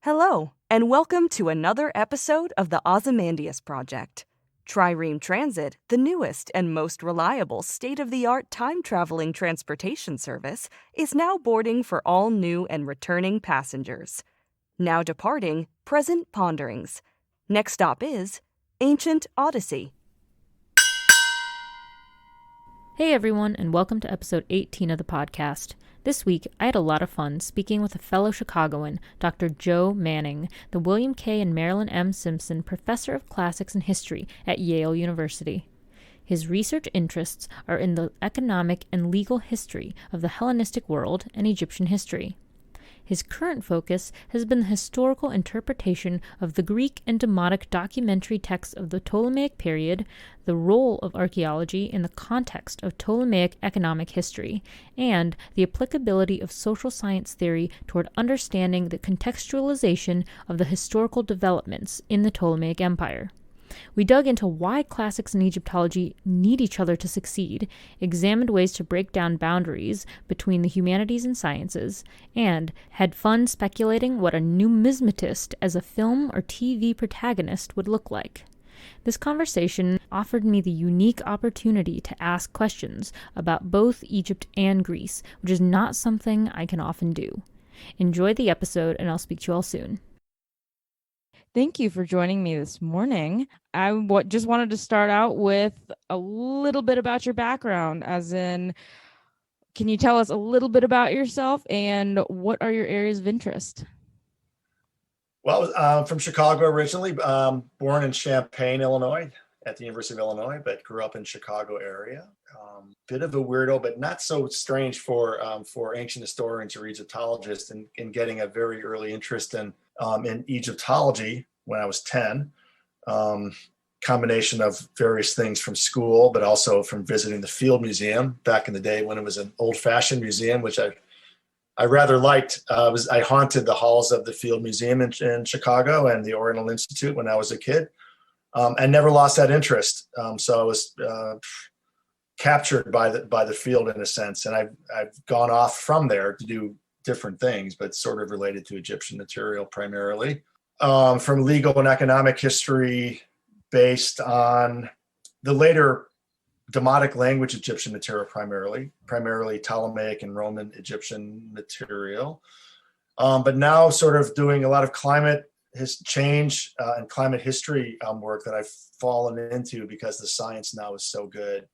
Hello, and welcome to another episode of the Ozymandias Project. Trireme Transit, the newest and most reliable state-of-the-art time-traveling transportation service, is now boarding for all new and returning passengers. Now departing, present ponderings. Next stop is Ancient Odyssey. Hey everyone, and welcome to episode 18 of the podcast. This week, I had a lot of fun speaking with a fellow Chicagoan, Dr. Joe Manning, the William K. and Marilyn M. Simpson Professor of Classics and History at Yale University. His research interests are in the economic and legal history of the Hellenistic world and Egyptian history. His current focus has been the historical interpretation of the Greek and Demotic documentary texts of the Ptolemaic period, the role of archaeology in the context of Ptolemaic economic history, and the applicability of social science theory toward understanding the contextualization of the historical developments in the Ptolemaic Empire. We dug into why classics and Egyptology need each other to succeed, examined ways to break down boundaries between the humanities and sciences, and had fun speculating what a numismatist as a film or TV protagonist would look like. This conversation offered me the unique opportunity to ask questions about both Egypt and Greece, which is not something I can often do. Enjoy the episode, and I'll speak to you all soon. Thank you for joining me this morning. I just wanted to start out with a little bit about your background, as in, can you tell us a little bit about yourself and what are your areas of interest? Well, I'm from Chicago originally, born in Champaign, Illinois, at the University of Illinois, but grew up in Chicago area. Bit of a weirdo, but not so strange for ancient historians or Egyptologists, in getting a very early interest in Egyptology when I was 10. Combination of various things from school, but also from visiting the Field Museum back in the day when it was an old-fashioned museum, which I rather liked. I haunted the halls of the Field Museum in Chicago and the Oriental Institute when I was a kid, and never lost that interest. So I was captured by the field in a sense, and I've gone off from there to do different things, but sort of related to Egyptian material primarily. From legal and economic history based on the later Demotic language Egyptian material primarily Ptolemaic and Roman Egyptian material. But now sort of doing a lot of climate change and climate history work that I've fallen into because the science now is so good.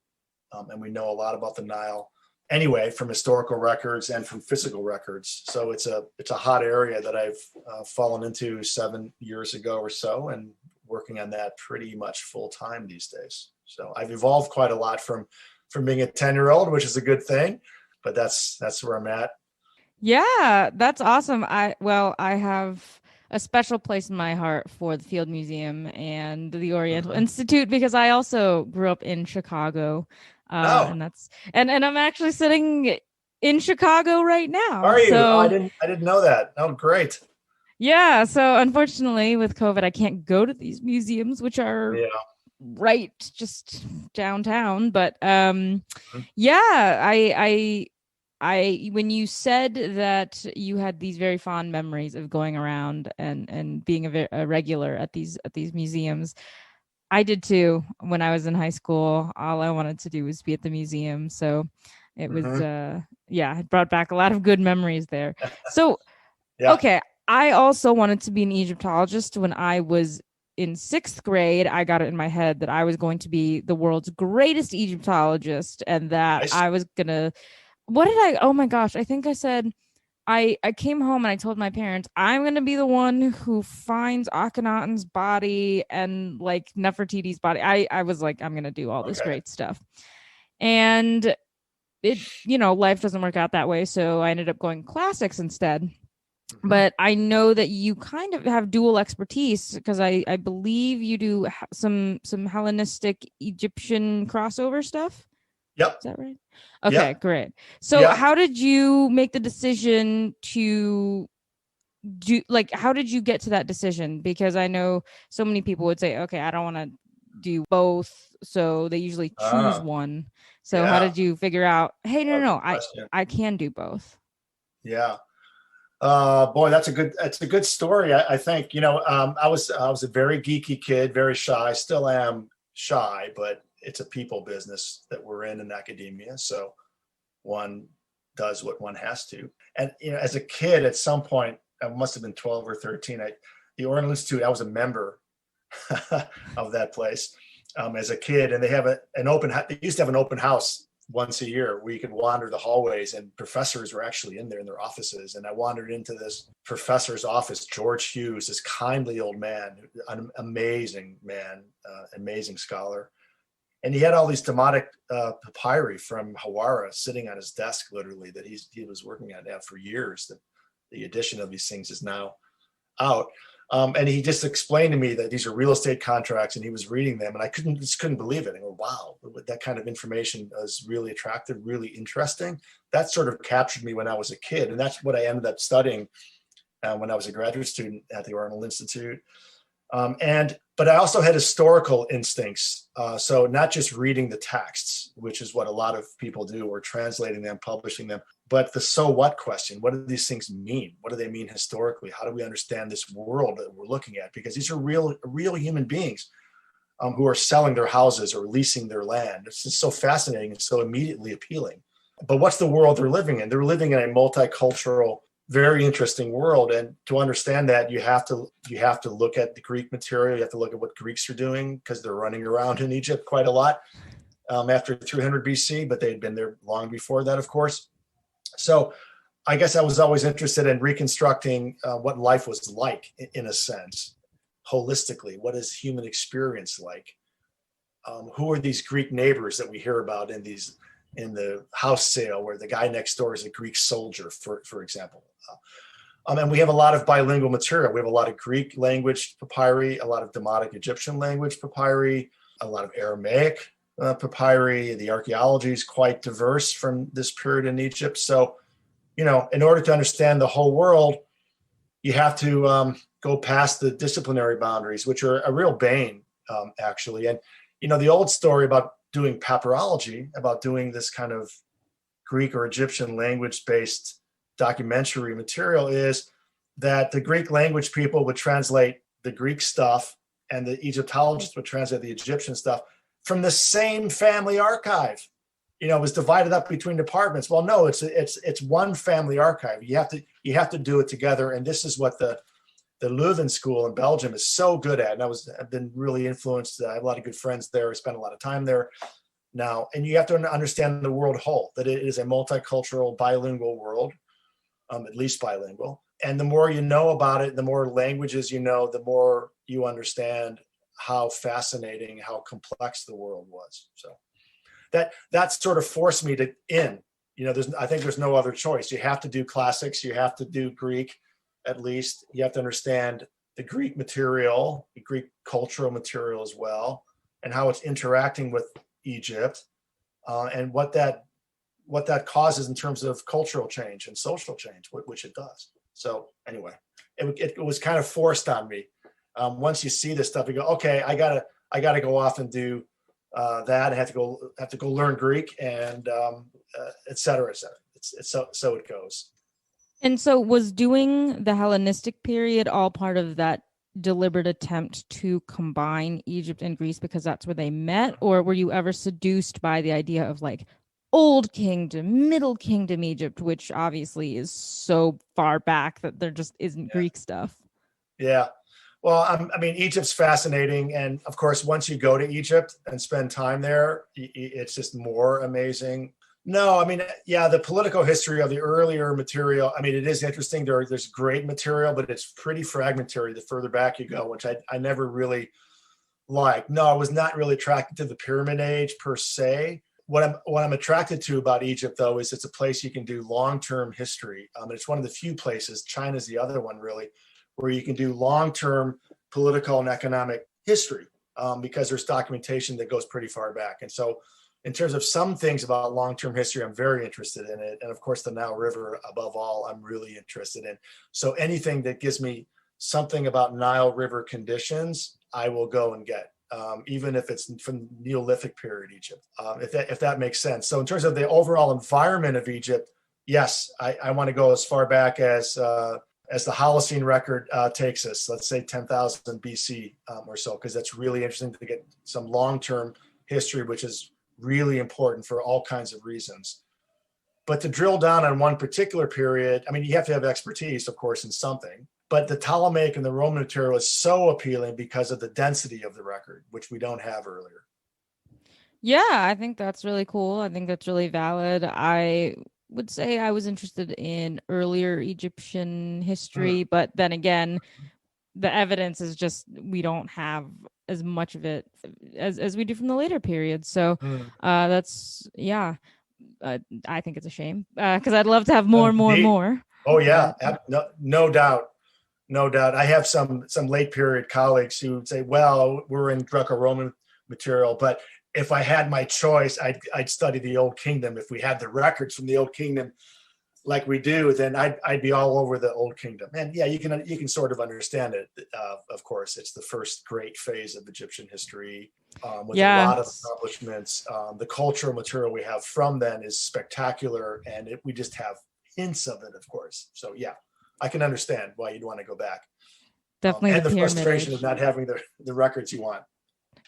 And we know a lot about the Nile anyway, from historical records and from physical records. So it's a hot area that I've fallen into 7 years ago or so, and working on that pretty much full time these days. So I've evolved quite a lot from being a 10-year-old, which is a good thing, but that's where I'm at. Yeah, that's awesome. I have a special place in my heart for the Field Museum and the Oriental Institute, because I also grew up in Chicago. And I'm actually sitting in Chicago right now. Are you? I didn't know that. Oh, great. Yeah. So unfortunately, with COVID, I can't go to these museums, which are right just downtown. But I when you said that you had these very fond memories of going around and being a regular at these museums, I did too. When I was in high school, all I wanted to do was be at the museum. So it was, it brought back a lot of good memories there. So, Okay, I also wanted to be an Egyptologist. When I was in 6th grade, I got it in my head that I was going to be the world's greatest Egyptologist, and that I was gonna, oh my gosh, I think I said, I came home and I told my parents, I'm going to be the one who finds Akhenaten's body and like Nefertiti's body. I was like, I'm going to do all this great stuff. And life doesn't work out that way. So I ended up going classics instead. But I know that you kind of have dual expertise, because I believe you do some Hellenistic Egyptian crossover stuff. Yep. Is that right? Okay, great. So how did you make the decision to do, how did you get to that decision? Because I know so many people would say, okay, I don't want to do both. So they usually choose one. So how did you figure out, hey, no, I can do both? Yeah. Boy, that's a good story. I think, I was a very geeky kid, very shy, still am shy, but it's a people business that we're in academia. So one does what one has to. And, as a kid, at some point, I must have been 12 or 13, the Oriental Institute, I was a member of that place as a kid. And they have they used to have an open house once a year where you could wander the hallways, and professors were actually in there in their offices. And I wandered into this professor's office, George Hughes, this kindly old man, an amazing man, amazing scholar. And he had all these demotic papyri from Hawara sitting on his desk, literally, that he was working on that for years. The edition of these things is now out. And he just explained to me that these are real estate contracts, and he was reading them, and I just couldn't believe it. I go, wow, that kind of information is really attractive, really interesting. That sort of captured me when I was a kid, and that's what I ended up studying when I was a graduate student at the Oriental Institute. But I also had historical instincts. So not just reading the texts, which is what a lot of people do, or translating them, publishing them, but the so what question. What do these things mean? What do they mean historically? How do we understand this world that we're looking at? Because these are real human beings who are selling their houses or leasing their land. It's just so fascinating and so immediately appealing. But what's the world they're living in? They're living in a multicultural, very interesting world. And to understand that, you have to look at the Greek material. You have to look at what Greeks are doing, because they're running around in Egypt quite a lot after 300 BC, but they'd been there long before that, of course. So I guess I was always interested in reconstructing what life was like, in a sense, holistically. What is human experience like? Who are these Greek neighbors that we hear about in the house sale, where the guy next door is a Greek soldier, for example? And we have a lot of bilingual material. We have a lot of Greek language papyri, a lot of Demotic Egyptian language papyri, a lot of Aramaic papyri. The archaeology is quite diverse from this period in Egypt. So, in order to understand the whole world, you have to go past the disciplinary boundaries, which are a real bane, actually. And, the old story about doing papyrology, about doing this kind of Greek or Egyptian language-based documentary material, is that the Greek language people would translate the Greek stuff, and the Egyptologists would translate the Egyptian stuff from the same family archive. It was divided up between departments. Well, no, it's one family archive. You have to do it together. And this is what the Leuven School in Belgium is so good at. And I've been really influenced. I have a lot of good friends there. I spend a lot of time there now. And you have to understand the world whole, that it is a multicultural, bilingual world, at least bilingual. And the more you know about it, the more languages you know, the more you understand how fascinating, how complex the world was. So that sort of forced me to I think there's no other choice. You have to do classics. You have to do Greek, at least. You have to understand the Greek material, the Greek cultural material as well, and how it's interacting with Egypt, and what that causes in terms of cultural change and social change, which it does. So anyway, it was kind of forced on me. Once you see this stuff, you go, okay, I gotta go off and do that. I have to go learn Greek, and et cetera, et cetera. It's so it goes. And so was doing the Hellenistic period all part of that deliberate attempt to combine Egypt and Greece because that's where they met? Or were you ever seduced by the idea of like Old Kingdom, Middle Kingdom Egypt, which obviously is so far back that there just isn't Greek stuff? Yeah. Well, Egypt's fascinating. And of course, once you go to Egypt and spend time there, it's just more amazing. No, the political history of the earlier material, it is interesting. There's great material, but it's pretty fragmentary the further back you go, which I never really liked. No, I was not really attracted to the Pyramid Age per se. What I'm attracted to about Egypt, though, is it's a place you can do long-term history. It's one of the few places, China's the other one really, where you can do long-term political and economic history, because there's documentation that goes pretty far back. And so in terms of some things about long-term history, I'm very interested in it. And of course, the Nile River, above all, I'm really interested in. So anything that gives me something about Nile River conditions, I will go and get, even if it's from Neolithic period Egypt, if that makes sense. So in terms of the overall environment of Egypt, yes, I want to go as far back as the Holocene record takes us, let's say 10,000 BC or so, because that's really interesting to get some long-term history, which is really important for all kinds of reasons. But to drill down on one particular period, I mean, you have to have expertise, of course, in something. But the Ptolemaic and the Roman material is so appealing because of the density of the record, which we don't have earlier. Yeah, I think that's really cool. I think that's really valid. I would say I was interested in earlier Egyptian history, but then again, the evidence is just we don't have as much of it as we do from the later periods. So that's I think it's a shame because I'd love to have more and more and more. Oh yeah, no doubt. No doubt. I have some late period colleagues who would say, well, we're in Greco-Roman material, but if I had my choice, I'd study the Old Kingdom. If we had the records from the Old Kingdom like we do, then I'd be all over the Old Kingdom. And yeah, you can sort of understand it. Of course, it's the first great phase of Egyptian history with a lot of accomplishments. The cultural material we have from then is spectacular, and we just have hints of it, of course. So yeah, I can understand why you'd want to go back. Definitely, and the frustration of not having the records you want.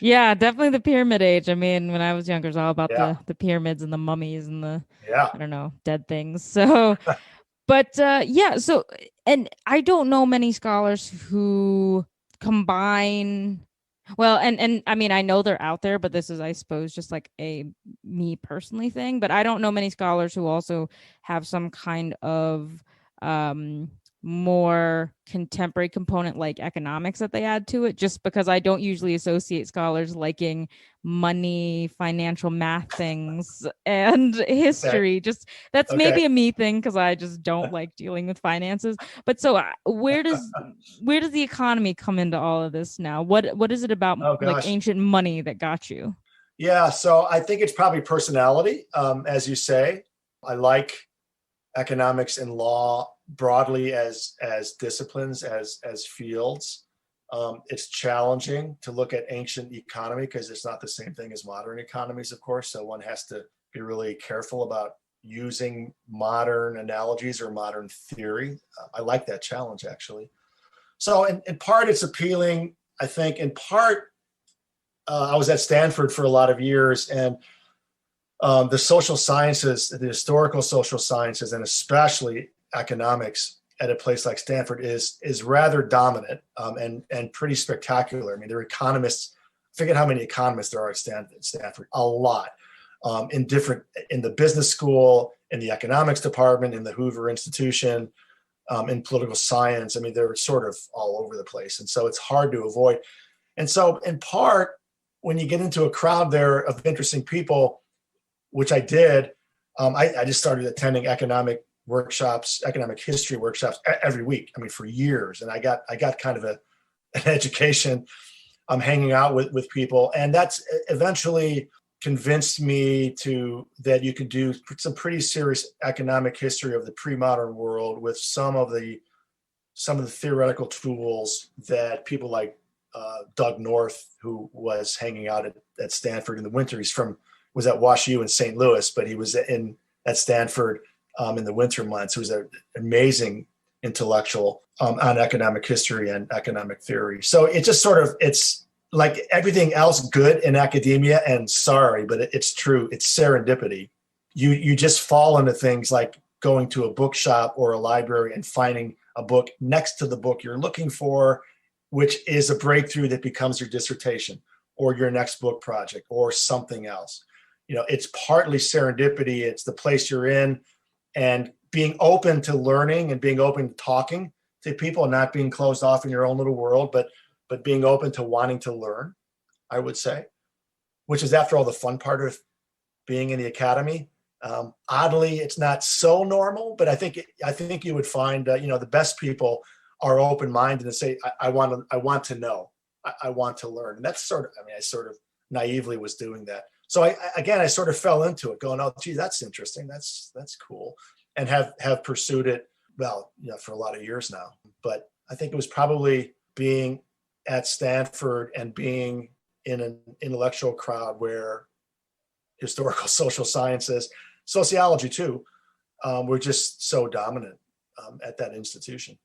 Yeah, definitely the pyramid age. I mean, when I was younger, it was all about the pyramids and the mummies and the I don't know, dead things. So, but so, and I don't know many scholars who combine. Well, and I mean, I know they're out there, but this is, I suppose, just like a me personally thing. But I don't know many scholars who also have some kind of more contemporary component like economics that they add to it, just because I don't usually associate scholars liking money, financial math things and history. Just that's maybe a me thing because I just don't like dealing with finances. But so where does the economy come into all of this now? What is it about like ancient money that got you? Yeah, so I think it's probably personality, as you say. I like economics and law broadly as disciplines, as fields. It's challenging to look at ancient economy because it's not the same thing as modern economies, of course. So one has to be really careful about using modern analogies or modern theory. I like that challenge, actually. So in part, it's appealing. I think in part, I was at Stanford for a lot of years, and the social sciences, the historical social sciences, and especially economics at a place like Stanford is rather dominant and pretty spectacular. I mean, there are economists. I forget how many economists there are at Stanford. A lot in the business school, in the economics department, in the Hoover Institution, in political science. I mean, they're sort of all over the place, and so it's hard to avoid. And so, in part, when you get into a crowd there of interesting people, which I did, I just started attending economic history workshops every week. I mean, for years, and I got kind of an education. I'm hanging out with people, and that's eventually convinced me that you could do some pretty serious economic history of the pre-modern world with some of the theoretical tools that people like Doug North, who was hanging out at Stanford in the winter. Was at WashU in St. Louis, but he was at Stanford in the winter months. He was an amazing intellectual on economic history and economic theory. So it just it's like everything else good in academia, and sorry, but it's true. It's serendipity. You just fall into things like going to a bookshop or a library and finding a book next to the book you're looking for, which is a breakthrough that becomes your dissertation or your next book project or something else. It's partly serendipity. It's the place you're in, and being open to learning and being open to talking to people and not being closed off in your own little world, but being open to wanting to learn, I would say, which is, after all, the fun part of being in the academy. Oddly, it's not so normal, but I think you would find the best people are open-minded and say, I want to know, I want to learn. And that's I sort of naively was doing that. So I sort of fell into it, going, oh, gee, that's interesting. That's cool. And have pursued it, for a lot of years now. But I think it was probably being at Stanford and being in an intellectual crowd where historical social sciences, sociology too, were just so dominant at that institution.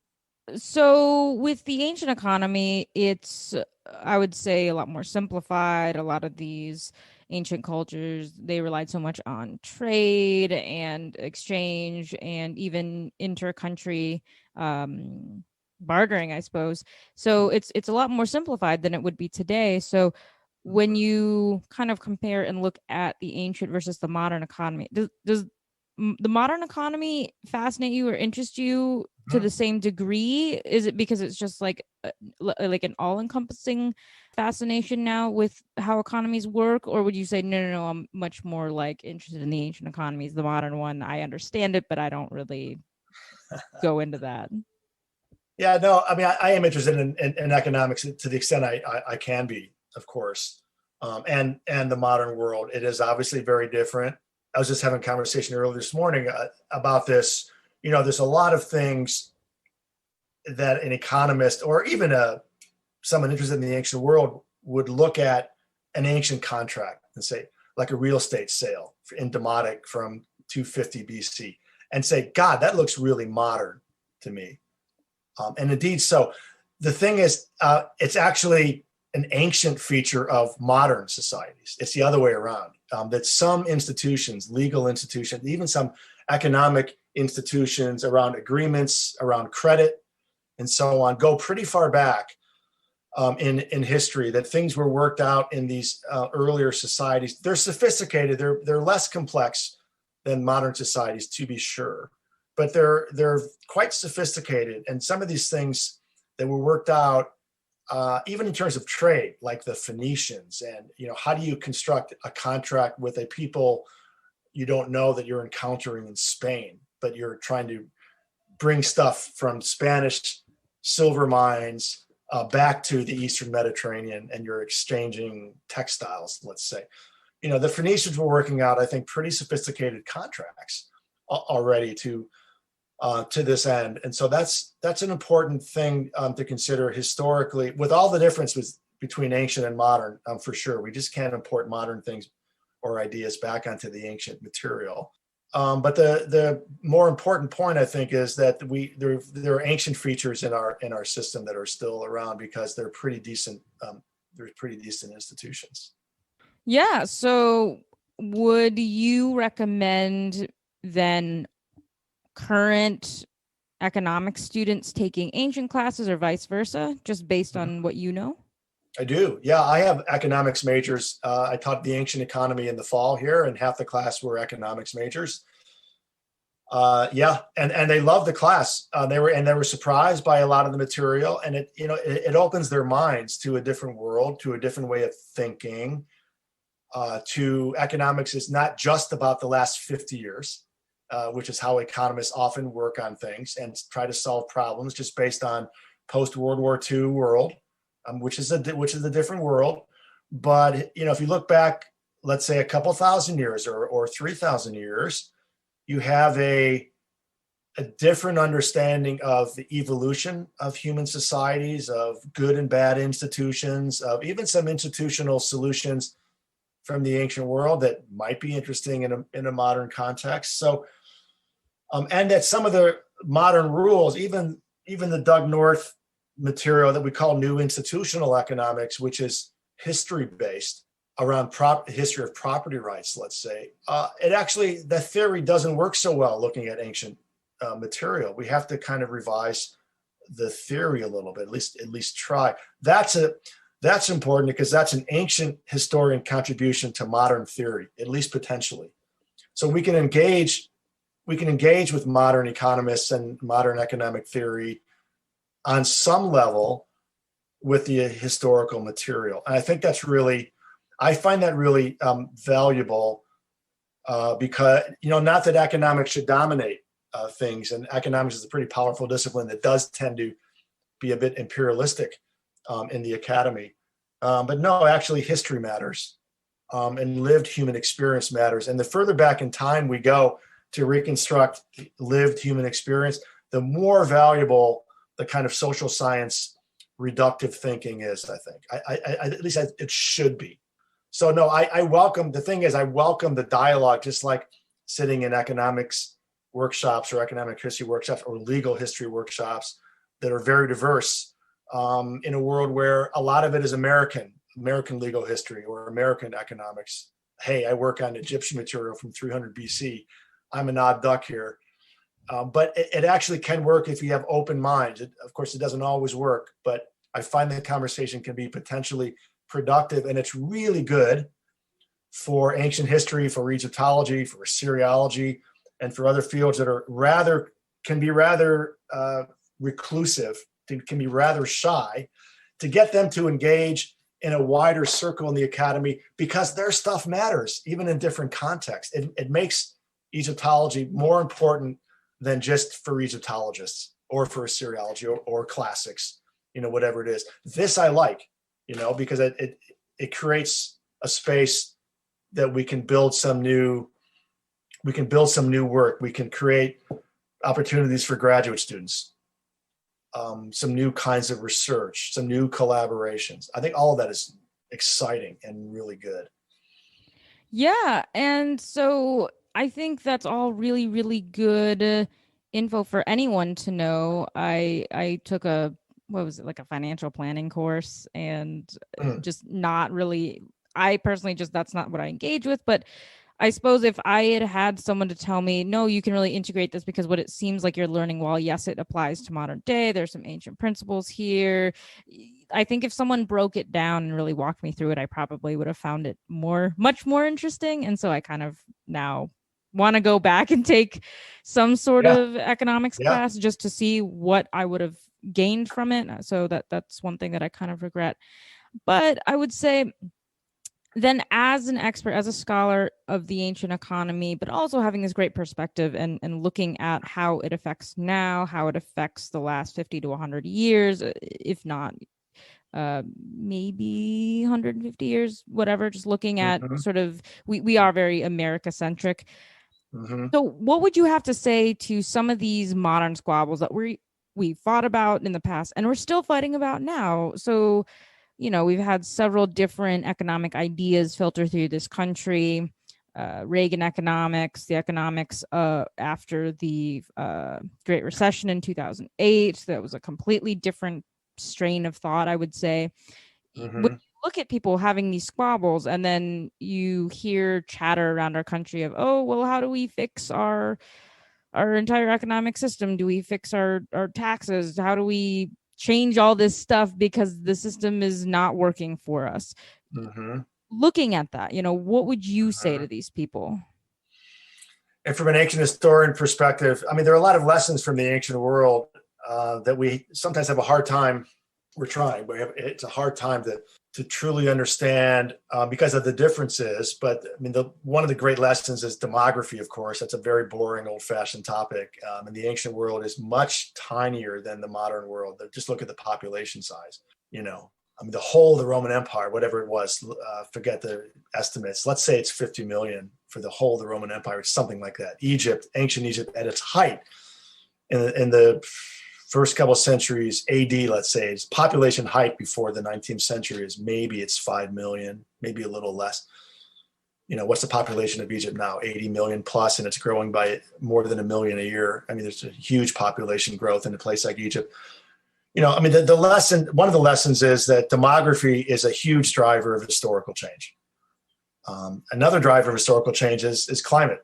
So with the ancient economy, it's, I would say, a lot more simplified. A lot of these ancient cultures, they relied so much on trade and exchange and even inter-country bartering, I suppose. So it's a lot more simplified than it would be today. So when you kind of compare and look at the ancient versus the modern economy, does the modern economy fascinate you or interest you to the same degree? Is it because it's just like an all-encompassing fascination now with how economies work, or would you say no, I'm much more like interested in the ancient economies, the modern one, I understand it, but I don't really go into that? Yeah, no, I mean, I am interested in economics to the extent I can be, of course, and the modern world. It is obviously very different. I was just having a conversation earlier this morning about this. There's a lot of things that an economist or even someone interested in the ancient world would look at an ancient contract and say, like a real estate sale in Demotic from 250 BC, and say, God, that looks really modern to me. And indeed, so the thing is, it's actually an ancient feature of modern societies. It's the other way around, that some institutions, legal institutions, even some economic institutions around agreements, around credit, and so on, go pretty far back in history, that things were worked out in these earlier societies. They're sophisticated. They're less complex than modern societies, to be sure, but they're quite sophisticated. And some of these things that were worked out, even in terms of trade, like the Phoenicians, and how do you construct a contract with a people you don't know that you're encountering in Spain, but you're trying to bring stuff from Spanish silver mines back to the Eastern Mediterranean, and you're exchanging textiles, let's say. The Phoenicians were working out, I think, pretty sophisticated contracts already to this end. And so that's an important thing to consider historically, with all the differences between ancient and modern, for sure. We just can't import modern things or ideas back onto the ancient material. But the more important point, I think, is that there are ancient features in our system that are still around because they're pretty decent. They're pretty decent institutions. Yeah. So would you recommend then current economics students taking ancient classes or vice versa, just based on what you know? I do. Yeah, I have economics majors. I taught the ancient economy in the fall here, and half the class were economics majors. Yeah, and they loved the class. They were surprised by a lot of the material, and it opens their minds to a different world, to a different way of thinking. To economics is not just about the last 50 years, which is how economists often work on things and try to solve problems just based on post-World War II world. Which is a different world. But if you look back, let's say a couple thousand years or 3,000 years, you have a different understanding of the evolution of human societies, of good and bad institutions, of even some institutional solutions from the ancient world that might be interesting in a modern context. So, and that some of the modern rules, even the Doug North material that we call new institutional economics, which is history-based around history of property rights, let's say, the theory doesn't work so well looking at ancient material. We have to kind of revise the theory a little bit, at least try. That's important because that's an ancient historian contribution to modern theory, at least potentially. So we can engage with modern economists and modern economic theory on some level with the historical material. And I think I find that really valuable because, not that economics should dominate things, and economics is a pretty powerful discipline that does tend to be a bit imperialistic in the academy. But no, actually history matters, and lived human experience matters. And the further back in time we go to reconstruct lived human experience, the more valuable the kind of social science reductive thinking is, I think. At least it should be. So no, I welcome the dialogue, just like sitting in economics workshops or economic history workshops or legal history workshops that are very diverse in a world where a lot of it is American legal history or American economics. Hey, I work on Egyptian material from 300 BC. I'm an odd duck here. But it actually can work if you have open minds. Of course, it doesn't always work, but I find the conversation can be potentially productive, and it's really good for ancient history, for Egyptology, for Assyriology, and for other fields that are can be rather reclusive, can be rather shy, to get them to engage in a wider circle in the academy, because their stuff matters, even in different contexts. It makes Egyptology more important than just for Egyptologists or for Assyriology or classics, whatever it is. This I like, because it creates a space that we can build some new work. We can create opportunities for graduate students, some new kinds of research, some new collaborations. I think all of that is exciting and really good. Yeah. And so I think that's all really, really good info for anyone to know. I took a financial planning course, and just not really, I personally that's not what I engage with. But I suppose if I had someone to tell me, no, you can really integrate this, because what it seems like you're learning, while yes, it applies to modern day, there's some ancient principles here. I think if someone broke it down and really walked me through it, I probably would have found it much more interesting. And so I kind of now want to go back and take some sort of economics class just to see what I would have gained from it. So that's one thing that I kind of regret. But I would say, then as an expert, as a scholar of the ancient economy, but also having this great perspective and looking at how it affects now, how it affects the last 50 to 100 years, if not maybe 150 years, whatever, just looking at sort of, we are very America-centric. So what would you have to say to some of these modern squabbles that we fought about in the past and we're still fighting about now? So we've had several different economic ideas filter through this country. Reagan economics, the economics after the Great Recession in 2008. That was a completely different strain of thought, I would say. When you look at people having these squabbles, and then you hear chatter around our country of, oh, well, how do we fix our entire economic system? Do we fix our taxes? How do we change all this stuff because the system is not working for us? Looking at that, what would you say to these people? And from an ancient historian perspective, I mean, there are a lot of lessons from the ancient world that we sometimes have a hard time. It's a hard time to truly understand because of the differences. But I mean, one of the great lessons is demography, of course. That's a very boring, old-fashioned topic. And the ancient world is much tinier than the modern world. Just look at the population size. I mean, the whole of the Roman Empire, whatever it was, forget the estimates. Let's say it's 50 million for the whole of the Roman Empire, something like that. Ancient Egypt at its height in the first couple of centuries AD, let's say, its population height before the 19th century is maybe it's 5 million, maybe a little less. What's the population of Egypt now? 80 million plus, and it's growing by more than 1 million a year. I mean, there's a huge population growth in a place like Egypt. I mean, one of the lessons is that demography is a huge driver of historical change. Another driver of historical change is climate,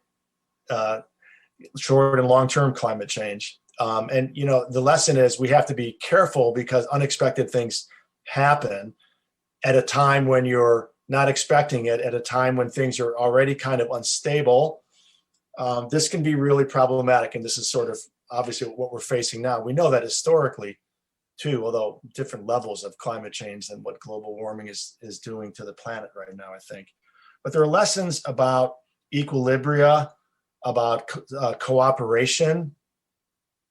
short and long-term climate change. And the lesson is we have to be careful because unexpected things happen at a time when you're not expecting it, at a time when things are already kind of unstable. This can be really problematic. And this is sort of obviously what we're facing now. We know that historically too, although different levels of climate change than what global warming is doing to the planet right now, I think. But there are lessons about equilibria, about cooperation.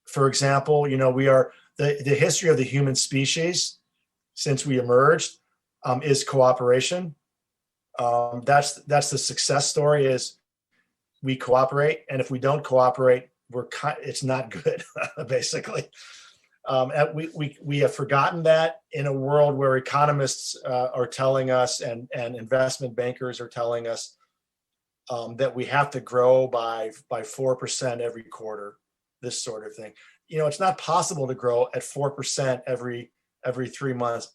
For example, we are the history of the human species since we emerged is cooperation. That's the success story is we cooperate, and if we don't cooperate, it's not good, basically. We have forgotten that in a world where economists are telling us and investment bankers are telling us that we have to grow by 4% every quarter, this sort of thing. It's not possible to grow at 4% every 3 months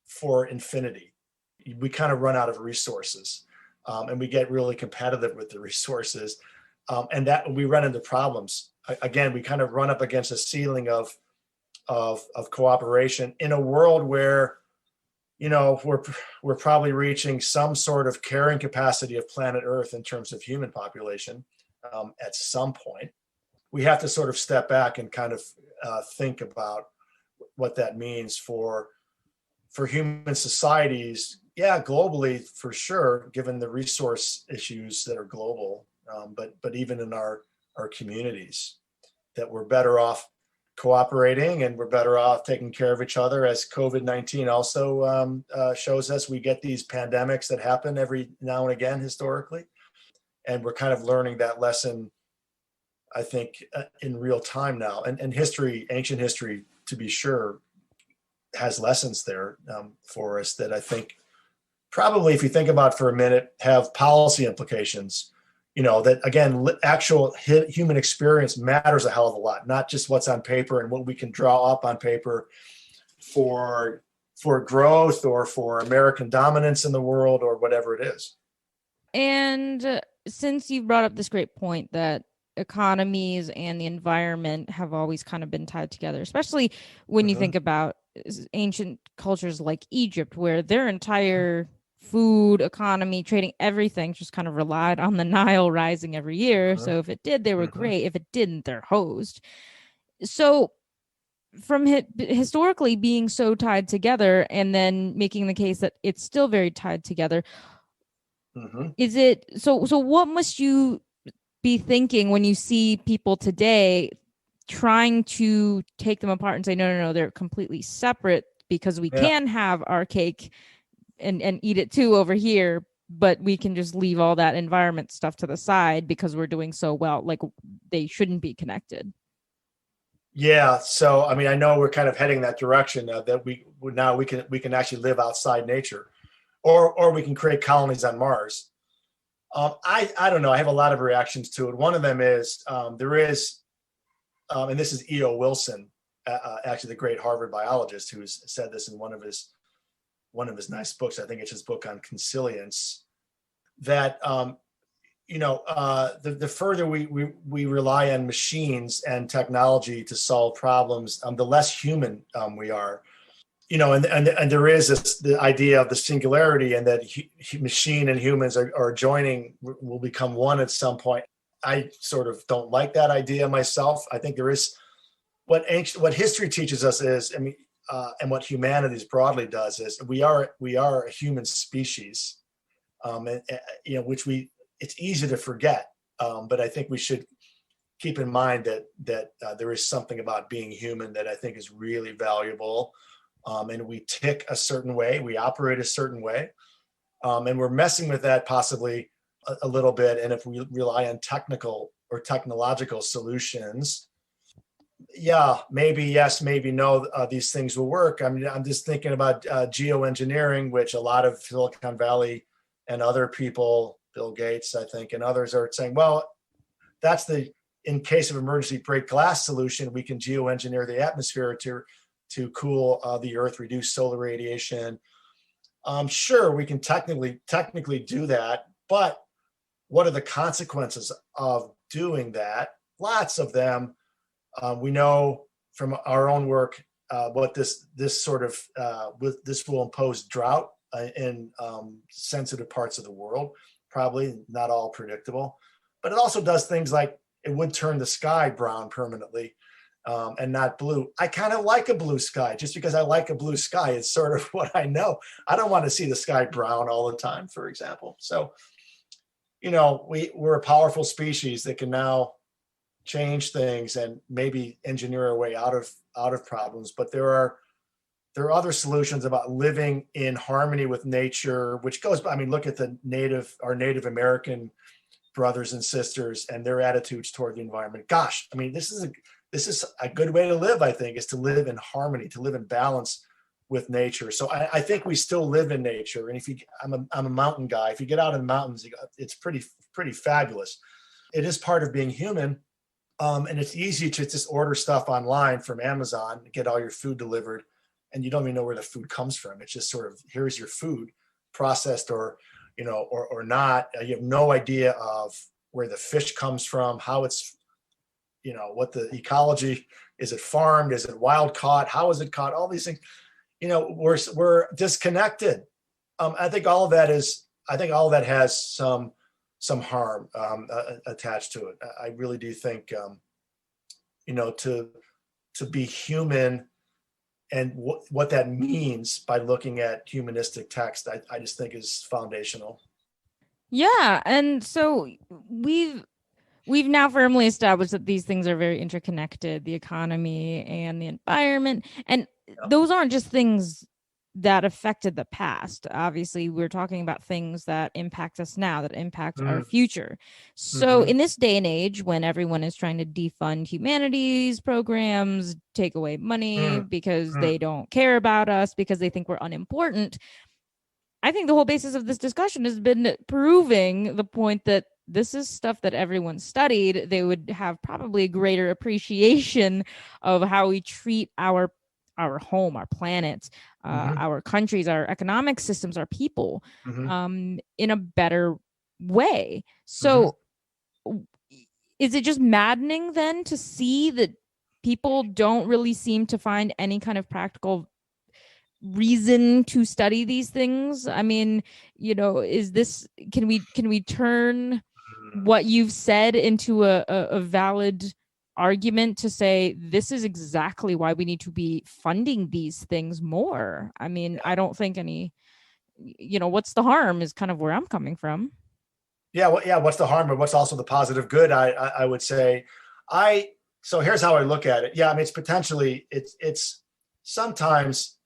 for infinity. We kind of run out of resources, and we get really competitive with the resources, and that we run into problems. Again, we kind of run up against a ceiling of cooperation in a world where, we're probably reaching some sort of carrying capacity of planet Earth in terms of human population at some point. We have to sort of step back and kind of think about what that means for human societies. Yeah, globally for sure, given the resource issues that are global, but even in our communities, that we're better off cooperating and we're better off taking care of each other. As COVID-19 also shows us, we get these pandemics that happen every now and again historically, and we're kind of learning that lesson, I think, in real time now. And history, ancient history, to be sure, has lessons there for us that I think probably, if you think about it for a minute, have policy implications. That again, actual human experience matters a hell of a lot, not just what's on paper and what we can draw up on paper for growth or for American dominance in the world or whatever it is. And since you brought up this great point that economies and the environment have always kind of been tied together, especially when you think about ancient cultures like Egypt, where their entire food, economy, trading, everything just kind of relied on the Nile rising every year. So if it did, they were great. If it didn't, they're hosed. So from historically being so tied together and then making the case that it's still very tied together, is it so what must you be thinking when you see people today trying to take them apart and say, no, they're completely separate, because we can have our cake and eat it too over here, but we can just leave all that environment stuff to the side because we're doing so well, like they shouldn't be connected? Yeah. So, I mean, I know we're kind of heading that direction, that we can actually live outside nature, or we can create colonies on Mars. I don't know. I have a lot of reactions to it. One of them is there is, and this is E.O. Wilson, actually the great Harvard biologist, who's said this in one of his nice books. I think it's his book on consilience. That the further we rely on machines and technology to solve problems, the less human we are. And there is the idea of the singularity, and that machine and humans are joining, will become one at some point. I sort of don't like that idea myself. I think there is what history teaches us is, and what humanities broadly does is we are a human species, which it's easy to forget, but I think we should keep in mind that there is something about being human that I think is really valuable. And we tick a certain way, we operate a certain way, and we're messing with that possibly a little bit. And if we rely on technical or technological solutions, yeah, maybe yes, maybe no, these things will work. I mean, I'm just thinking about geoengineering, which a lot of Silicon Valley and other people, Bill Gates, I think, and others are saying, well, that's in case of emergency, break glass solution. We can geoengineer the atmosphere to cool the Earth, reduce solar radiation. Sure, we can technically do that, but what are the consequences of doing that? Lots of them. We know from our own work what this sort of this will impose drought in sensitive parts of the world. Probably not all predictable, but it also does things like it would turn the sky brown permanently. And not blue. I kind of like a blue sky. Just because I like a blue sky, it's sort of what I know. I don't want to see the sky brown all the time, for example. So, we're a powerful species that can now change things and maybe engineer our way out of problems. But there are other solutions about living in harmony with nature, which goes, look at our Native American brothers and sisters and their attitudes toward the environment. Gosh, this is a good way to live, I think, is to live in harmony, to live in balance with nature. So I think we still live in nature. And I'm a mountain guy. If you get out in the mountains, it's pretty fabulous. It is part of being human. And it's easy to just order stuff online from Amazon, get all your food delivered, and you don't even know where the food comes from. It's just sort of, here's your food, processed or not. You have no idea of where the fish comes from, how it's, what the ecology, is it farmed? Is it wild caught? How is it caught? All these things, we're disconnected. I think all of that has some harm attached to it. I really do think, to be human and what that means by looking at humanistic text, I just think is foundational. Yeah. And so we've now firmly established that these things are very interconnected, the economy and the environment. And those aren't just things that affected the past. Obviously, we're talking about things that impact us now, that impact our future. So in this day and age, when everyone is trying to defund humanities programs, take away money because they don't care about us, because they think we're unimportant, I think the whole basis of this discussion has been proving the point that this is stuff that everyone studied. They would have probably a greater appreciation of how we treat our home, our planet, our countries, our economic systems, our people, in a better way. So is it just maddening then to see that people don't really seem to find any kind of practical reason to study these things? I mean, is this, can we turn what you've said into a valid argument to say this is exactly why we need to be funding these things more? I mean, I don't think any, what's the harm is kind of where I'm coming from. What's the harm, but what's also the positive good? I would say, so here's how I look at it. I mean, it's potentially, it's sometimes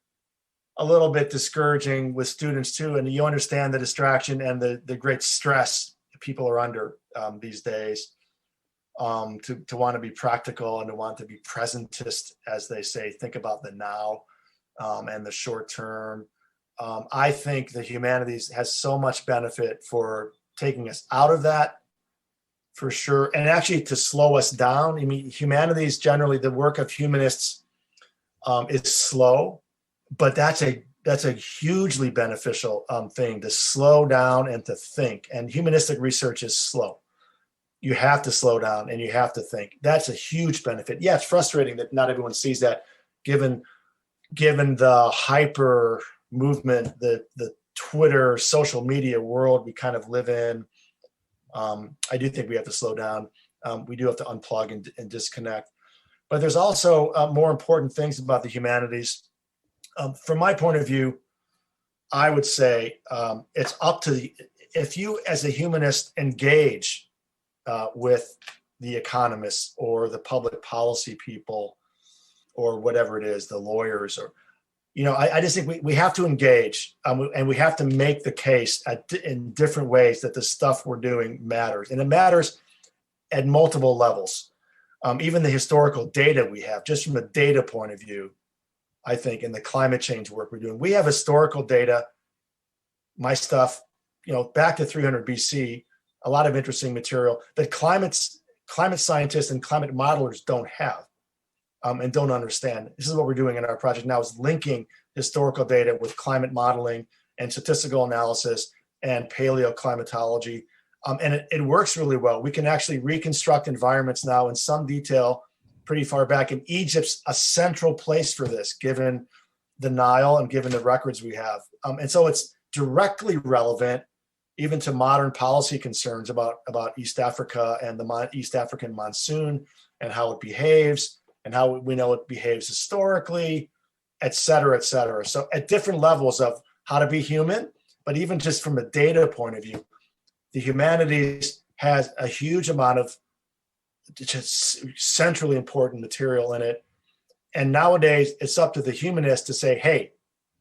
a little bit discouraging with students too. And you understand the distraction and the great stress people are under these days, to want to be practical and to want to be presentist, as they say, think about the now and the short term. I think the humanities has so much benefit for taking us out of that, for sure, and actually to slow us down. I mean, humanities, generally, the work of humanists is slow, but that's a hugely beneficial thing, to slow down and to think. And humanistic research is slow. You have to slow down and you have to think. That's a huge benefit. Yeah, it's frustrating that not everyone sees that, given the hyper movement, the Twitter, social media world we kind of live in. I do think we have to slow down. We do have to unplug and disconnect. But there's also more important things about the humanities. From my point of view, I would say it's up to if you as a humanist engage with the economists or the public policy people or whatever it is, the lawyers, or, I just think we have to engage and we have to make the case in different ways that the stuff we're doing matters. And it matters at multiple levels. Even the historical data we have, just from a data point of view, I think, in the climate change work we're doing, we have historical data, my stuff, back to 300 BC, a lot of interesting material that climate scientists and climate modelers don't have and don't understand. This is what we're doing in our project now, is linking historical data with climate modeling and statistical analysis and paleoclimatology. And it works really well. We can actually reconstruct environments now in some detail pretty far back. And Egypt's a central place for this, given the Nile and given the records we have. And so it's directly relevant even to modern policy concerns about East Africa and the East African monsoon and how it behaves and how we know it behaves historically, et cetera, et cetera. So at different levels of how to be human, but even just from a data point of view, the humanities has a huge amount of just centrally important material in it. And nowadays it's up to the humanist to say, hey,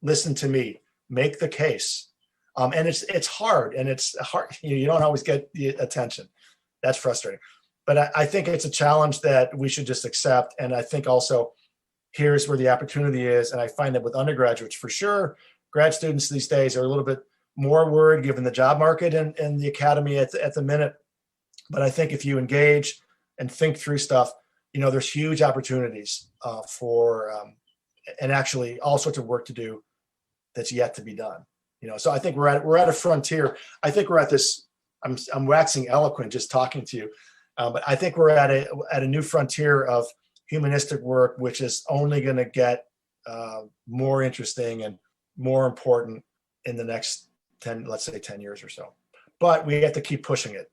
listen to me, make the case. And it's hard, and it's hard. You don't always get the attention. That's frustrating. But I think it's a challenge that we should just accept. And I think also here's where the opportunity is. And I find that with undergraduates, for sure, grad students these days are a little bit more worried given the job market and the academy at the minute. But I think if you engage and think through stuff, there's huge opportunities for and actually all sorts of work to do that's yet to be done. So I think we're at a frontier. I think we're at this. I'm waxing eloquent just talking to you, but I think we're at a new frontier of humanistic work, which is only going to get more interesting and more important in the next 10 years or so. But we have to keep pushing it.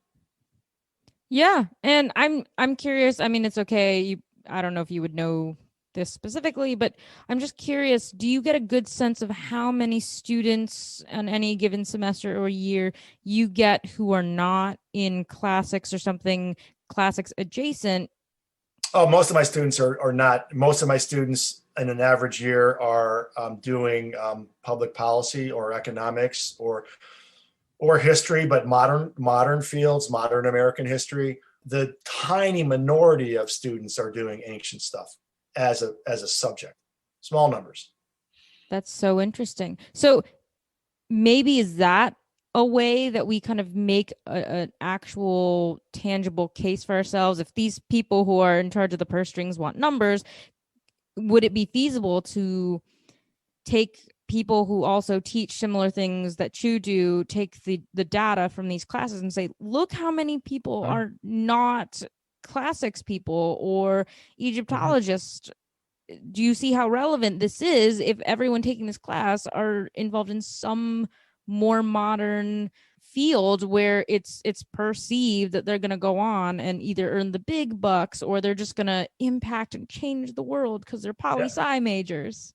Yeah, and I'm curious. I mean, it's okay. I don't know if you would know this specifically, but I'm just curious, do you get a good sense of how many students on any given semester or year you get who are not in classics or something classics adjacent? Oh, most of my students are not. Most of my students in an average year are doing public policy or economics or history, but modern fields, modern American history. The tiny minority of students are doing ancient stuff as a subject, small numbers. That's so interesting. So maybe is that a way that we kind of make an actual tangible case for ourselves? If these people who are in charge of the purse strings want numbers, would it be feasible to take people who also teach similar things that you do, take the data from these classes and say, look how many people are not classics people or Egyptologists. Do you see how relevant this is if everyone taking this class are involved in some more modern field where it's perceived that they're going to go on and either earn the big bucks or they're just going to impact and change the world because they're poli-sci majors?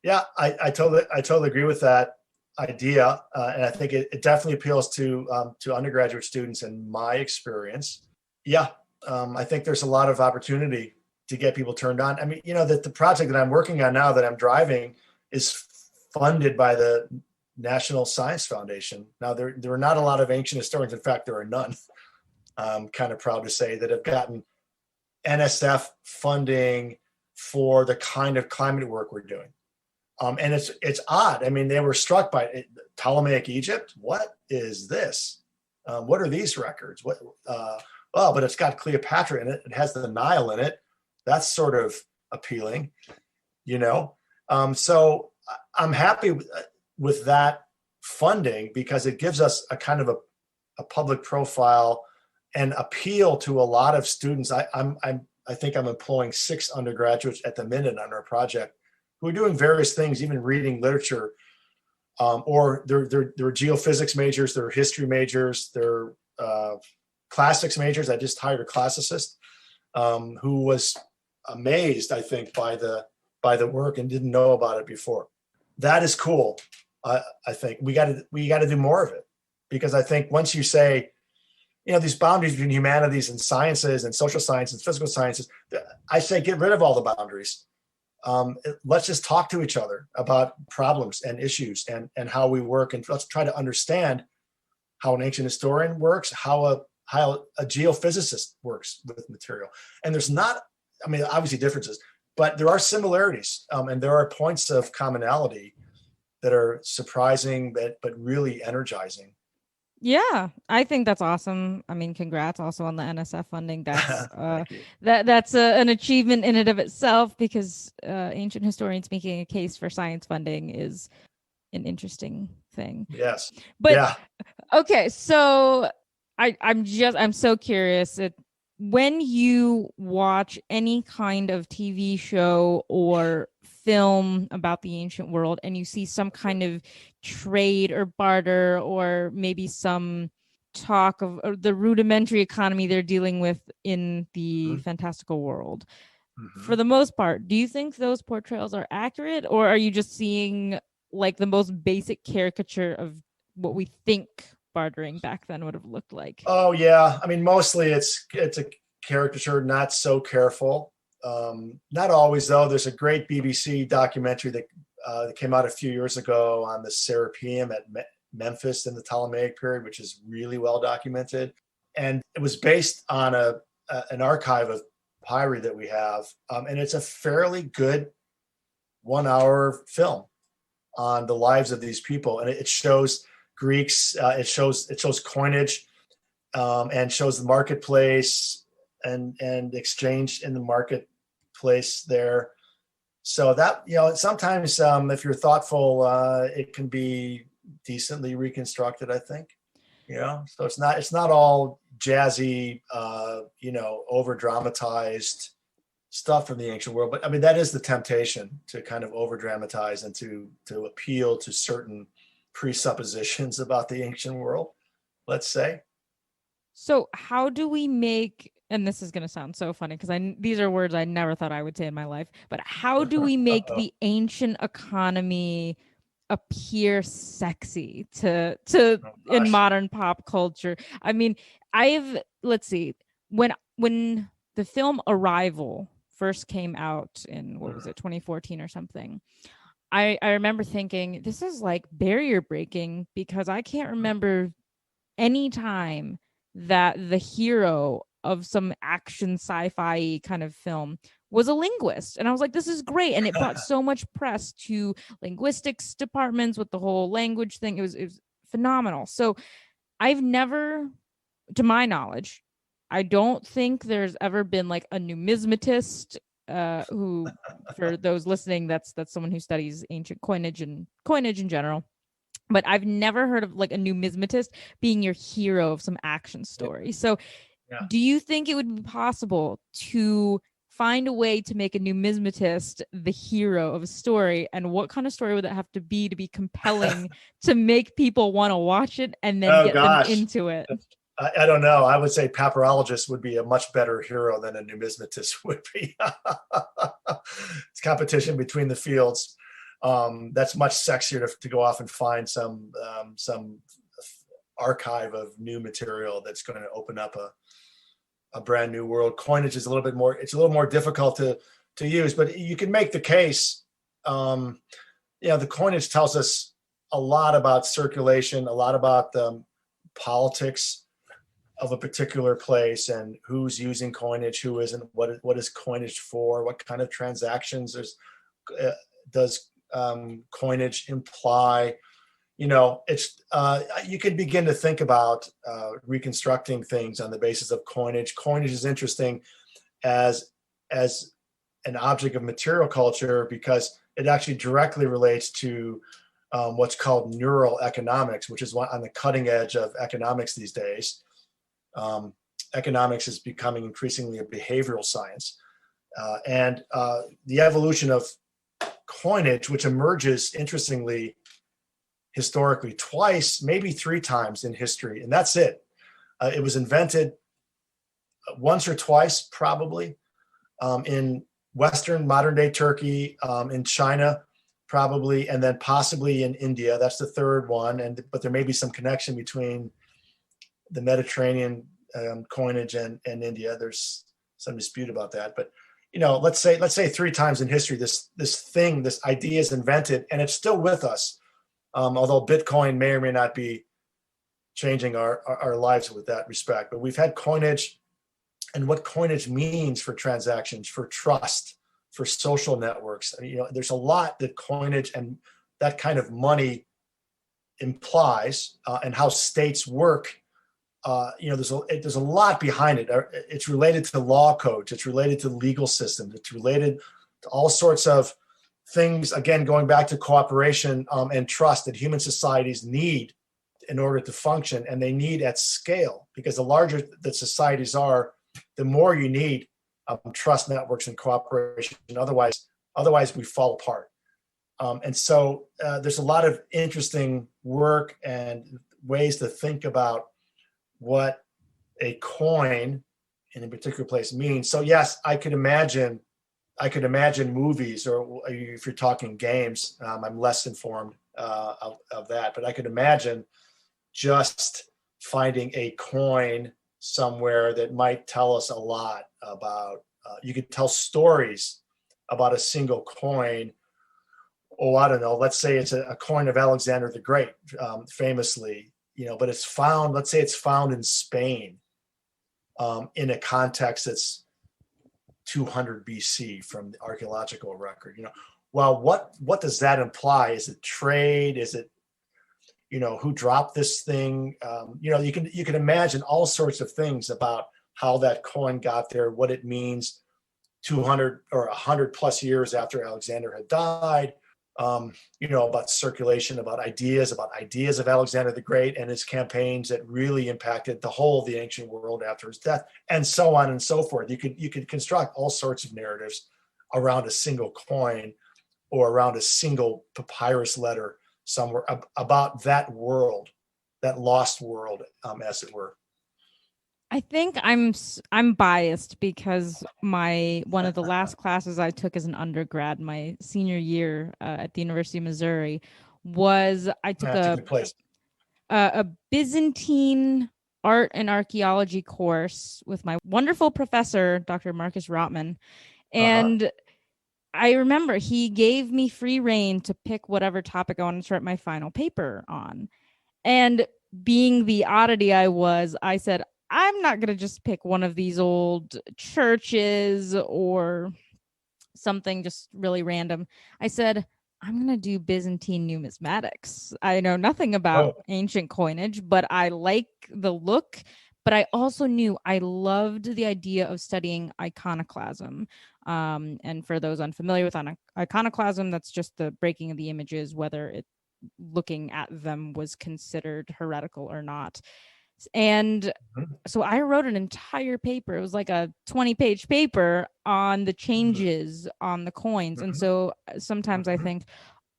Yeah, I totally agree with that idea, and I think it definitely appeals to undergraduate students in my experience. Yeah, I think there's a lot of opportunity to get people turned on. I mean, the project that I'm working on now that I'm driving is funded by the National Science Foundation. Now, there are not a lot of ancient historians. In fact, there are none. I'm kind of proud to say that have gotten NSF funding for the kind of climate work we're doing. And it's odd. I mean, they were struck by it. Ptolemaic Egypt. What is this? What are these records? But it's got Cleopatra in it. It has the Nile in it. That's sort of appealing, So I'm happy with that funding because it gives us a kind of a public profile and appeal to a lot of students. I think I'm employing 6 undergraduates at the minute on our project who are doing various things, even reading literature, or they're geophysics majors, they're history majors, they're classics majors. I just hired a classicist who was amazed, I think, by the work and didn't know about it before. That is cool. I think we got to do more of it, because I think once you say, these boundaries between humanities and sciences and social science and physical sciences, I say get rid of all the boundaries. Let's just talk to each other about problems and issues and how we work, and let's try to understand how an ancient historian works, how a geophysicist works with material. And there's not, obviously differences, but there are similarities, and there are points of commonality that are surprising, but really energizing. Yeah, I think that's awesome. Congrats also on the NSF funding. That's that's an achievement in and of itself, because ancient historians making a case for science funding is an interesting thing. Yes. But yeah. Okay, so I'm so curious. When you watch any kind of TV show or film about the ancient world and you see some kind of trade or barter, or maybe some talk of the rudimentary economy they're dealing with in the fantastical world, for the most part, do you think those portrayals are accurate, or are you just seeing like the most basic caricature of what we think bartering back then would have looked like? Oh yeah, mostly it's a caricature, not so careful. Not always though. There's a great BBC documentary that came out a few years ago on the Serapeum at Memphis in the Ptolemaic period, which is really well documented, and it was based on an archive of papyri that we have, and it's a fairly good 1-hour film on the lives of these people, and it shows Greeks, it shows coinage, and shows the marketplace and exchange in the marketplace there. So that, sometimes if you're thoughtful, it can be decently reconstructed, I think. So it's not all jazzy, over dramatized stuff from the ancient world. But I mean, that is the temptation, to kind of over dramatize and to appeal to certain presuppositions about the ancient world, let's say. So how do we make, and this is going to sound so funny because these are words I never thought I would say in my life, but how do we make the ancient economy appear sexy to in modern pop culture? I mean, let's see, when the film Arrival first came out in, what was it, 2014 or something, I remember thinking, this is like barrier breaking, because I can't remember any time that the hero of some action sci-fi kind of film was a linguist. And I was like, this is great. And it brought so much press to linguistics departments with the whole language thing. It was phenomenal. So I've never, to my knowledge, I don't think there's ever been like a numismatist, who, for those listening, that's someone who studies ancient coinage in general. But I've never heard of like a numismatist being your hero of some action story. So do you think it would be possible to find a way to make a numismatist the hero of a story? And what kind of story would that have to be compelling to make people want to watch it and then them into it? I don't know. I would say papyrologist would be a much better hero than a numismatist would be. It's competition between the fields. That's much sexier to go off and find some archive of new material that's going to open up a brand new world. Coinage is a little more difficult to use, but you can make the case. The coinage tells us a lot about circulation, a lot about the politics of a particular place, and who's using coinage, who isn't, what is coinage for, what kind of transactions does coinage imply. It's you can begin to think about reconstructing things on the basis of coinage. Coinage is interesting as an object of material culture because it actually directly relates to what's called neural economics, which is on the cutting edge of economics these days. Economics is becoming increasingly a behavioral science, and the evolution of coinage, which emerges interestingly historically twice, maybe 3 times in history, and that's it. It was invented once or twice, probably, in Western modern day Turkey, in China, probably, and then possibly in India. That's the third one, but there may be some connection between the Mediterranean coinage and India. There's some dispute about that, but let's say 3 times in history, this idea is invented, and it's still with us. Although Bitcoin may or may not be changing our lives with that respect, but we've had coinage, and what coinage means for transactions, for trust, for social networks. I mean, there's a lot that coinage and that kind of money implies, and how states work. There's a lot behind it. It's related to law codes. It's related to legal systems. It's related to all sorts of things. Again, going back to cooperation and trust that human societies need in order to function, and they need at scale, because the larger that societies are, the more you need trust networks and cooperation. Otherwise we fall apart. And so there's a lot of interesting work and ways to think about what a coin in a particular place means. So yes, I could imagine movies, or if you're talking games, I'm less informed of that, but I could imagine just finding a coin somewhere that might tell us a lot about, you could tell stories about a single coin. Oh, I don't know, let's say it's a coin of Alexander the Great, famously, but it's found, let's say it's found in Spain, in a context that's 200 BC from the archaeological record. well, what does that imply? Is it trade? Is it, who dropped this thing? You can imagine all sorts of things about how that coin got there, what it means 200 or 100 plus years after Alexander had died, about circulation, about ideas of Alexander the Great and his campaigns that really impacted the whole of the ancient world after his death, and so on and so forth. You could construct all sorts of narratives around a single coin or around a single papyrus letter somewhere about that world, that lost world, as it were. I think I'm biased because one of the last classes I took as an undergrad, my senior year at the University of Missouri, was I took a Byzantine art and archaeology course with my wonderful professor, Dr. Marcus Rotman. And I remember he gave me free rein to pick whatever topic I wanted to write my final paper on. And being the oddity I was, I said, I'm not going to just pick one of these old churches or something just really random. I said, I'm going to do Byzantine numismatics. I know nothing about ancient coinage, but I like the look. But I also knew I loved the idea of studying iconoclasm. And for those unfamiliar with iconoclasm, that's just the breaking of the images, whether looking at them was considered heretical or not. And so I wrote an entire paper. It was like a 20-page paper on the changes on the coins. And so sometimes I think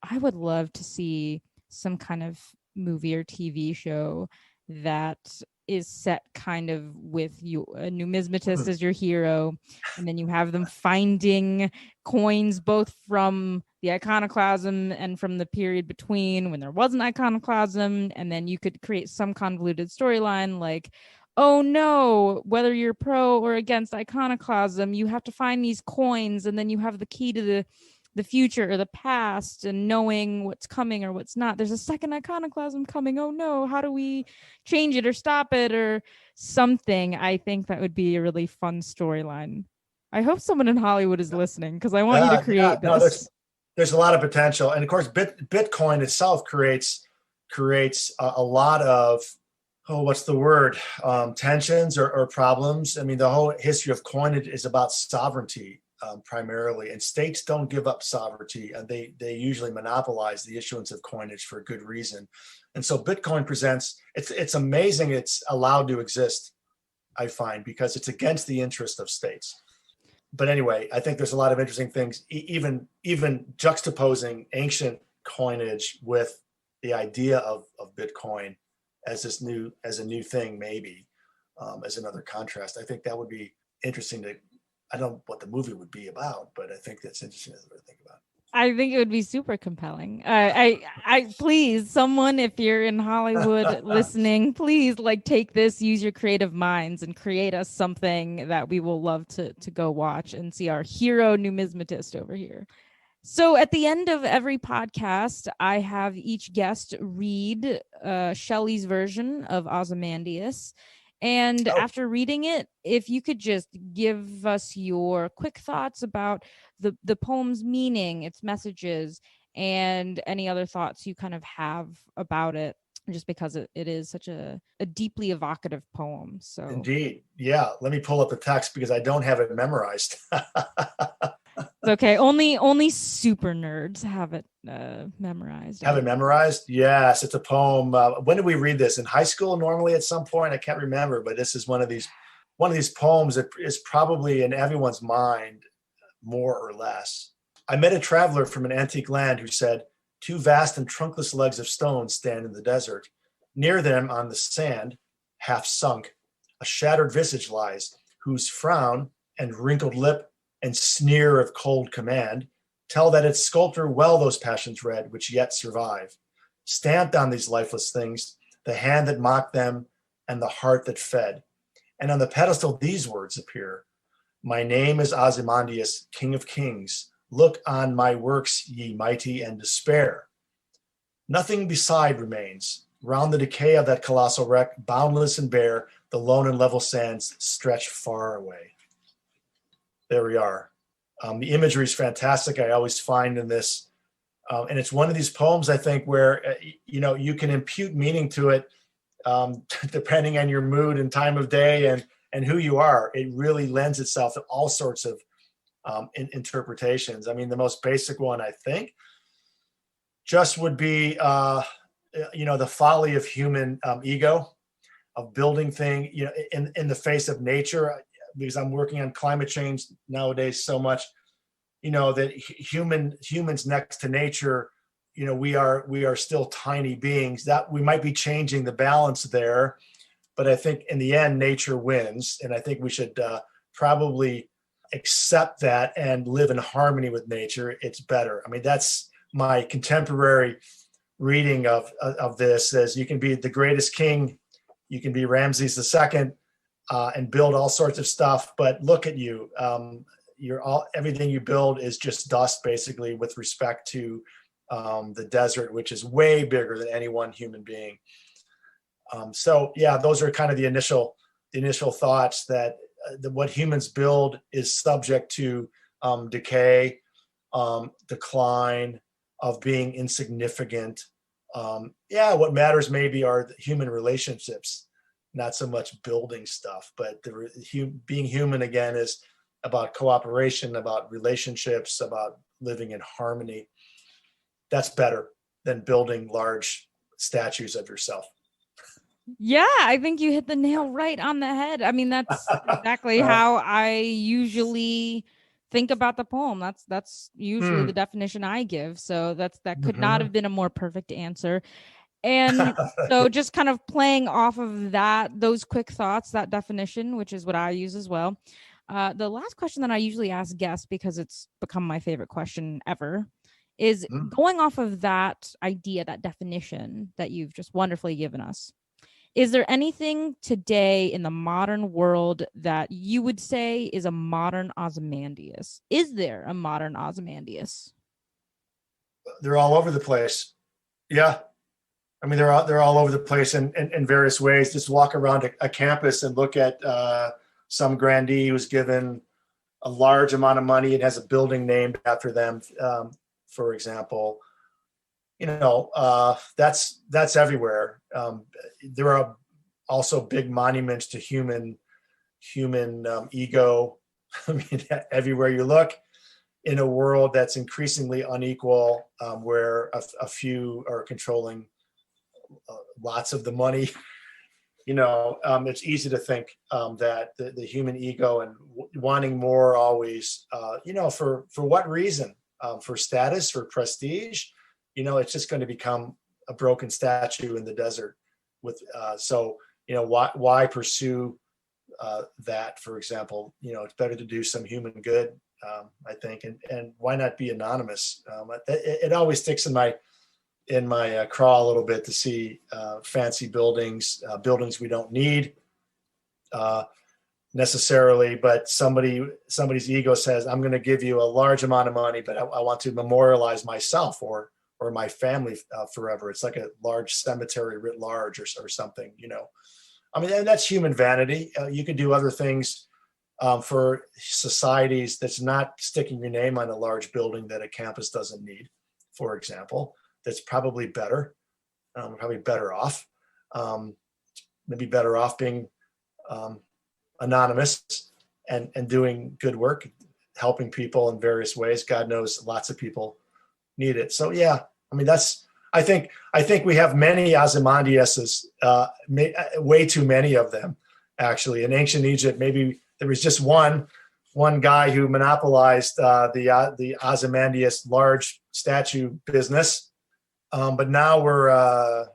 I would love to see some kind of movie or TV show that is set kind of with a numismatist as your hero, and then you have them finding coins both from the iconoclasm and from the period between when there wasn't iconoclasm, and then you could create some convoluted storyline like, oh no, whether you're pro or against iconoclasm, you have to find these coins, and then you have the key to the future or the past and knowing what's coming or what's not. There's a second iconoclasm coming. Oh no, how do we change it or stop it or something? I think that would be a really fun storyline. I hope someone in Hollywood is listening because I want you to create this. There's a lot of potential. And of course, Bitcoin itself creates a lot of, what's the word? Tensions or problems. I mean, the whole history of coinage is about sovereignty. Primarily, and states don't give up sovereignty, and they usually monopolize the issuance of coinage for good reason. And so Bitcoin presents, it's amazing it's allowed to exist, I find, because it's against the interest of states. But anyway, I think there's a lot of interesting things, even juxtaposing ancient coinage with the idea of Bitcoin as a new thing, maybe as another contrast. I think that would be interesting I don't know what the movie would be about, but I think that's interesting to think about. I think it would be super compelling. I please, someone, if you're in Hollywood listening, please take this, use your creative minds and create us something that we will love to go watch and see our hero numismatist over here. So at the end of every podcast, I have each guest read Shelley's version of Ozymandias. And after reading it, if you could just give us your quick thoughts about the poem's meaning, its messages, and any other thoughts you kind of have about it, just because it is such a deeply evocative poem. So indeed. Yeah. Let me pull up the text because I don't have it memorized. It's okay. Only super nerds have it memorized. Have it memorized? Yes, it's a poem. When did we read this? In high school, normally at some point. I can't remember, but this is one of these poems that is probably in everyone's mind, more or less. I met a traveler from an antique land who said, 2 vast and trunkless legs of stone stand in the desert. Near them on the sand, half sunk, a shattered visage lies, whose frown and wrinkled lip and sneer of cold command tell that its sculptor well those passions read which yet survive. Stamped on these lifeless things, the hand that mocked them and the heart that fed. And on the pedestal these words appear: my name is Ozymandias, King of Kings. Look on my works, ye mighty, and despair. Nothing beside remains. Round the decay of that colossal wreck, boundless and bare, the lone and level sands stretch far away. There we are. The imagery is fantastic. I always find in this, and it's one of these poems, I think, where, you can impute meaning to it depending on your mood and time of day and who you are. It really lends itself to all sorts of interpretations. I mean, the most basic one, I think, just would be, the folly of human ego, of building thing, in the face of nature, because I'm working on climate change nowadays so much, that humans next to nature, we are still tiny beings, that we might be changing the balance there. But I think in the end, nature wins. And I think we should probably accept that and live in harmony with nature. It's better. I mean, that's my contemporary reading of this. As you can be the greatest king, you can be Ramses II, and build all sorts of stuff, but look at you. Everything you build is just dust, basically, with respect to the desert, which is way bigger than any one human being. So yeah, those are kind of the initial thoughts, that what humans build is subject to decay, decline, of being insignificant. What matters maybe are the human relationships, not so much building stuff. But being human, again, is about cooperation, about relationships, about living in harmony. That's better than building large statues of yourself. Yeah, I think you hit the nail right on the head. I mean, that's exactly how I usually think about the poem. That's usually the definition I give. So that could not have been a more perfect answer. And so just kind of playing off of those quick thoughts, that definition, which is what I use as well. The last question that I usually ask guests, because it's become my favorite question ever, is going off of that idea, that definition that you've just wonderfully given us. Is there anything today in the modern world that you would say is a modern Ozymandias? Is there a modern Ozymandias? They're all over the place. Yeah. I mean, they're all over the place in various ways. Just walk around a campus and look at some grandee who's given a large amount of money and has a building named after them, for example. That's everywhere. There are also big monuments to human ego. I mean, everywhere you look, in a world that's increasingly unequal, where a few are controlling lots of the money. It's easy to think that the human ego and wanting more always, for what reason? For status, for prestige. It's just going to become a broken statue in the desert. Why pursue that, for example? It's better to do some human good, I think, and why not be anonymous? It always sticks in my craw a little bit to see fancy buildings we don't need necessarily, but somebody's ego says, I'm going to give you a large amount of money, but I want to memorialize myself or my family forever. It's like a large cemetery writ large or something, I mean, and that's human vanity. You could do other things for societies that's not sticking your name on a large building that a campus doesn't need, for example. That's probably better, probably better off, maybe better off being anonymous and doing good work, helping people in various ways. God knows lots of people need it. So yeah, I mean, I think we have many Ozymandiases, way too many of them, actually. In ancient Egypt, maybe there was just one guy who monopolized the Ozymandias large statue business. But now we're,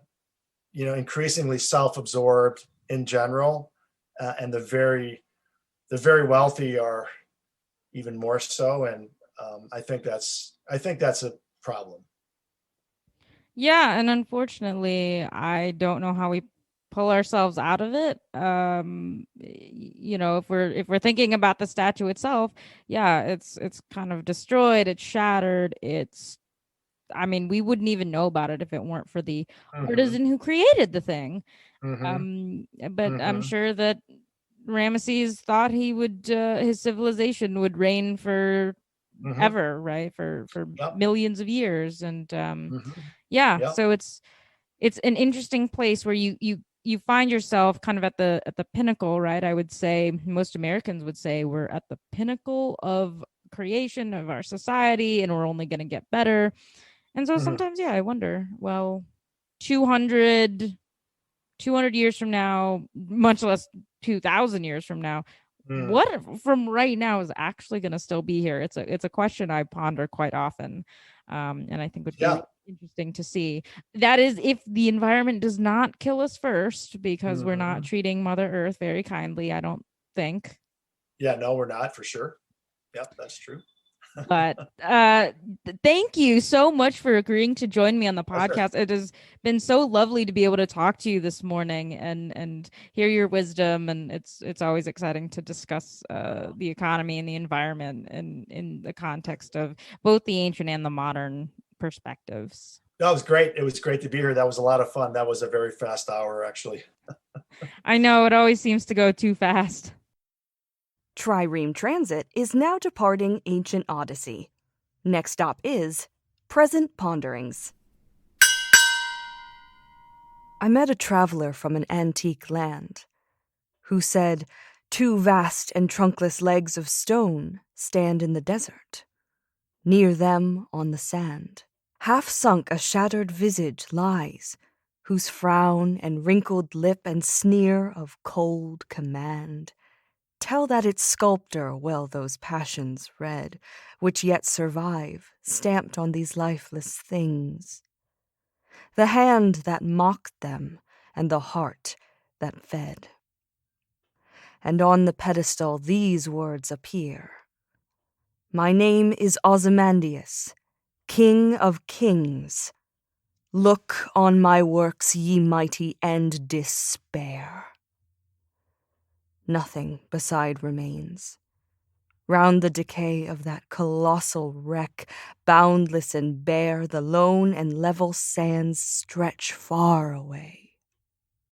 increasingly self-absorbed in general, and the very wealthy are even more so. And I think that's a problem. Yeah, and unfortunately, I don't know how we pull ourselves out of it. If we're thinking about the statue itself, yeah, it's kind of destroyed, it's shattered, we wouldn't even know about it if it weren't for the artisan who created the thing. But I'm sure that Ramesses thought he would his civilization would reign for ever, right? For Yep. millions of years. And Mhm. yeah, Yep. so it's an interesting place where you find yourself kind of at the pinnacle, right? I would say most Americans would say we're at the pinnacle of creation of our society and we're only going to get better. And so Mhm. sometimes, yeah, I wonder, well, 200 years from now, much less 2000 years from now, Mm. what from right now is actually going to still be here? It's a question I ponder quite often, and I think would be Yeah. really interesting to see. That is, if the environment does not kill us first, because we're not Mhm. treating Mother Earth very kindly, I don't think. Yeah, no, we're not for sure. Yep, that's true. But thank you so much for agreeing to join me on the Pleasure. podcast. It has been so lovely to be able to talk to you this morning and hear your wisdom. And it's always exciting to discuss the economy and the environment in the context of both the ancient and the modern perspectives. That was great. It was great to be here. That was a lot of fun. That was a very fast hour, actually. I know it always seems to go too fast. Trireme Transit is now departing ancient Odyssey. Next stop is Present Ponderings. I met a traveler from an antique land who said, "Two vast and trunkless legs of stone stand in the desert. Near them on the sand, half sunk a shattered visage lies, whose frown and wrinkled lip and sneer of cold command tell that its sculptor well those passions read, which yet survive, stamped on these lifeless things. The hand that mocked them, and the heart that fed. And on the pedestal these words appear: My name is Ozymandias, King of Kings. Look on my works, ye mighty, and despair. Nothing beside remains. Round the decay of that colossal wreck, boundless and bare, the lone and level sands stretch far away.